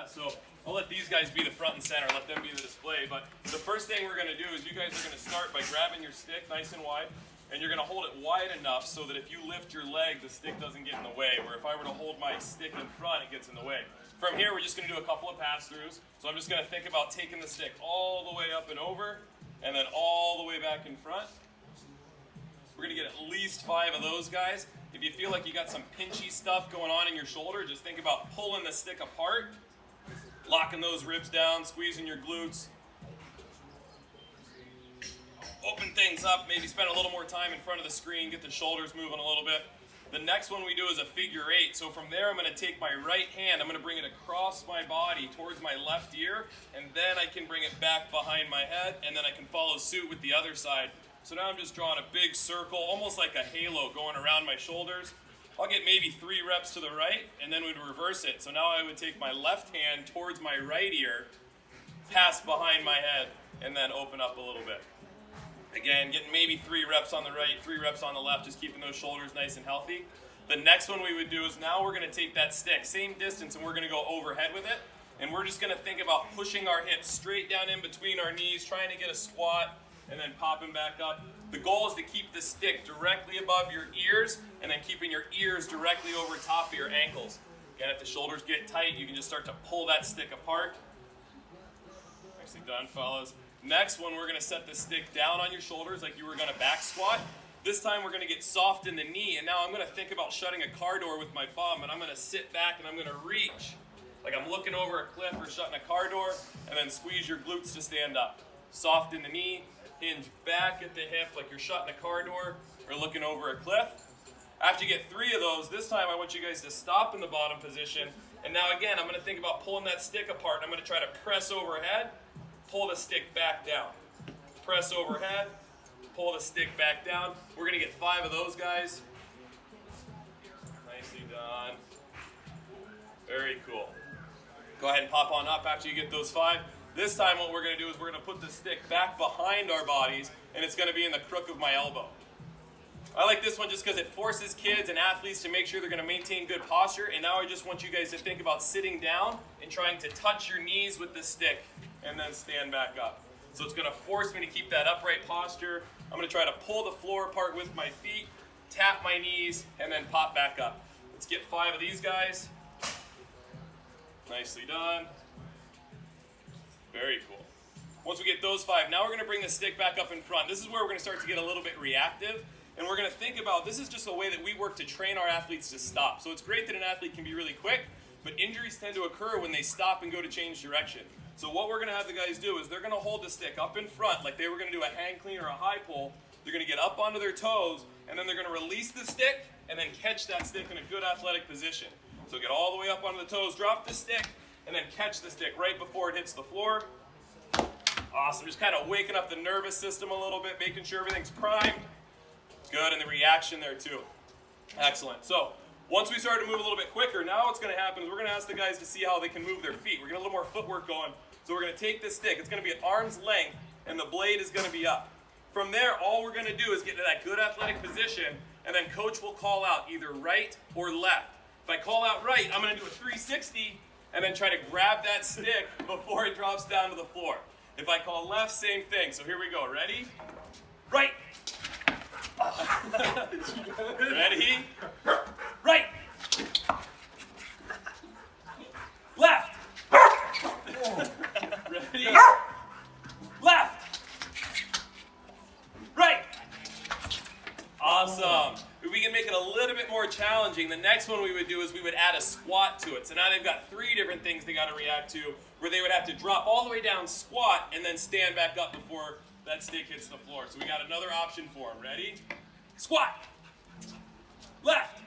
So I'll let these guys be the front and center, let them be the display. But the first thing we're going to do is you guys are going to start by grabbing your stick nice and wide, and you're going to hold it wide enough so that if you lift your leg, the stick doesn't get in the way. Where if I were to hold my stick in front, it gets in the way. From here, we're just going to do a couple of pass-throughs. So I'm just going to think about taking the stick all the way up and over, and then all the way back in front. We're going to get at least 5 of those guys. If you feel like you got some pinchy stuff going on in your shoulder, just think about pulling the stick apart, locking those ribs down, squeezing your glutes. Open things up, maybe spend a little more time in front of the screen, get the shoulders moving a little bit. The next one we do is a figure 8. So from there, I'm going to take my right hand, I'm going to bring it across my body towards my left ear, and then I can bring it back behind my head, and then I can follow suit with the other side. So now I'm just drawing a big circle, almost like a halo going around my shoulders. I'll get maybe 3 reps to the right, and then we'd reverse it. So now I would take my left hand towards my right ear, pass behind my head, and then open up a little bit. Again, getting maybe 3 reps on the right, 3 reps on the left, just keeping those shoulders nice and healthy. The next one we would do is now we're going to take that stick, same distance, and we're going to go overhead with it. And we're just going to think about pushing our hips straight down in between our knees, trying to get a squat, and then popping back up. The goal is to keep the stick directly above your ears, and then keeping your ears directly over top of your ankles. Again, if the shoulders get tight, you can just start to pull that stick apart. Nicely done, fellas. Next one, we're going to set the stick down on your shoulders like you were going to back squat. This time we're going to get soft in the knee, and now I'm going to think about shutting a car door with my bum, and I'm going to sit back and I'm going to reach like I'm looking over a cliff or shutting a car door, and then squeeze your glutes to stand up. Soft in the knee, hinge back at the hip like you're shutting a car door or looking over a cliff. After you get 3 of those, this time I want you guys to stop in the bottom position, and now again I'm going to think about pulling that stick apart, and I'm going to try to press overhead, pull the stick back down. Press overhead, pull the stick back down. We're going to get 5 of those guys. Nicely done. Very cool. Go ahead and pop on up after you get those 5. This time what we're going to do is we're going to put the stick back behind our bodies, and it's going to be in the crook of my elbow. I like this one just because it forces kids and athletes to make sure they're going to maintain good posture, and now I just want you guys to think about sitting down and trying to touch your knees with the stick and then stand back up. So it's going to force me to keep that upright posture. I'm going to try to pull the floor apart with my feet, tap my knees, and then pop back up. Let's get 5 of these guys. Nicely done. Very cool. Once we get those 5, now we're going to bring the stick back up in front. This is where we're going to start to get a little bit reactive. And we're going to think about, this is just a way that we work to train our athletes to stop. So it's great that an athlete can be really quick, but injuries tend to occur when they stop and go to change direction. So what we're going to have the guys do is they're going to hold the stick up in front like they were going to do a hang clean or a high pull. They're going to get up onto their toes, and then they're going to release the stick and then catch that stick in a good athletic position. So get all the way up onto the toes, drop the stick, and then catch the stick right before it hits the floor. Awesome. Just kind of waking up the nervous system a little bit, making sure everything's primed. Good, and the reaction there too. Excellent. So once we start to move a little bit quicker, now what's going to happen is we're going to ask the guys to see how they can move their feet. We're going to get a little more footwork going. So we're going to take this stick. It's going to be at arm's length, and the blade is going to be up. From there, all we're going to do is get to that good athletic position, and then coach will call out either right or left. If I call out right, I'm going to do a 360 and then try to grab that stick before it drops down to the floor. If I call left, same thing. So here we go. Ready? Right. Ready? Right. Left. Ready? Left. Right. Awesome. If we can make it a little bit more challenging, the next one we would do is we would add a squat to it. So now they've got 3 different things they got to react to, where they would have to drop all the way down, squat, and then stand back up before that stick hits the floor. So we got another option for them. Ready? Squat. Left.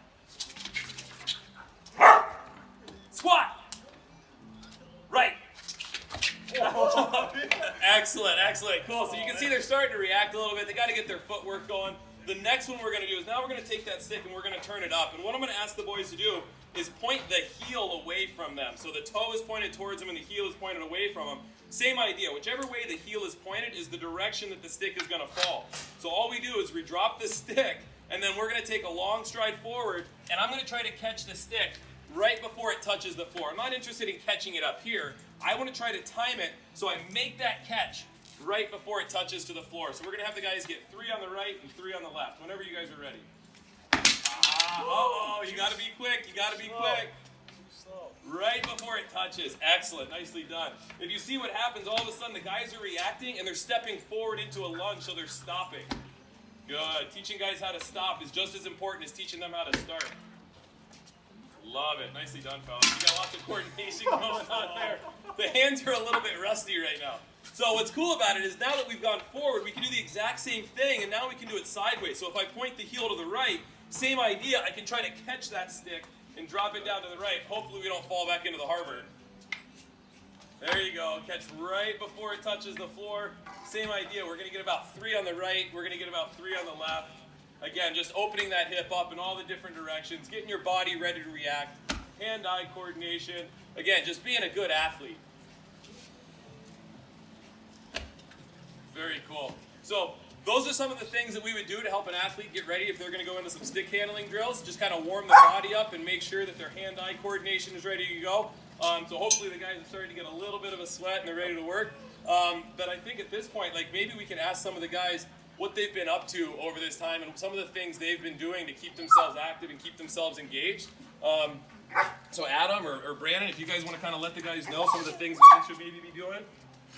Squat. Right. Excellent, excellent. Cool. So you can see they're starting to react a little bit. They got to get their footwork going. The next one we're going to do is now we're going to take that stick and we're going to turn it up. And what I'm going to ask the boys to do is point the heel away from them. So the toe is pointed towards them and the heel is pointed away from them. Same idea. Whichever way the heel is pointed is the direction that the stick is going to fall. So all we do is we drop the stick, and then we're going to take a long stride forward, and I'm going to try to catch the stick right before it touches touches the floor. I'm not interested in catching it up here. I want to try to time it so I make that catch right before it touches to the floor. So we're going to have the guys get 3 on the right and 3 on the left, whenever you guys are ready. Uh-oh, you got to be quick. You got to be quick. Right before it touches. Excellent. Nicely done. If you see what happens, all of a sudden the guys are reacting and they're stepping forward into a lunge, so they're stopping. Good. Teaching guys how to stop is just as important as teaching them how to start. Love it. Nicely done, fellas. You got lots of coordination going on there. The hands are a little bit rusty right now. So what's cool about it is now that we've gone forward, we can do the exact same thing, and now we can do it sideways. So if I point the heel to the right, same idea, I can try to catch that stick and drop it down to the right. Hopefully we don't fall back into the harbor. There you go. Catch right before it touches the floor. Same idea. We're going to get about 3 on the right. We're going to get about 3 on the left. Again, just opening that hip up in all the different directions, getting your body ready to react, hand-eye coordination. Again, just being a good athlete. Very cool. So those are some of the things that we would do to help an athlete get ready if they're going to go into some stick handling drills. Just kind of warm the body up and make sure that their hand-eye coordination is ready to go. So hopefully the guys are starting to get a little bit of a sweat and they're ready to work. But I think at this point, like maybe we can ask some of the guys what they've been up to over this time and some of the things they've been doing to keep themselves active and keep themselves engaged. So Adam or Brandon, if you guys want to kind of let the guys know some of the things that they should maybe be doing.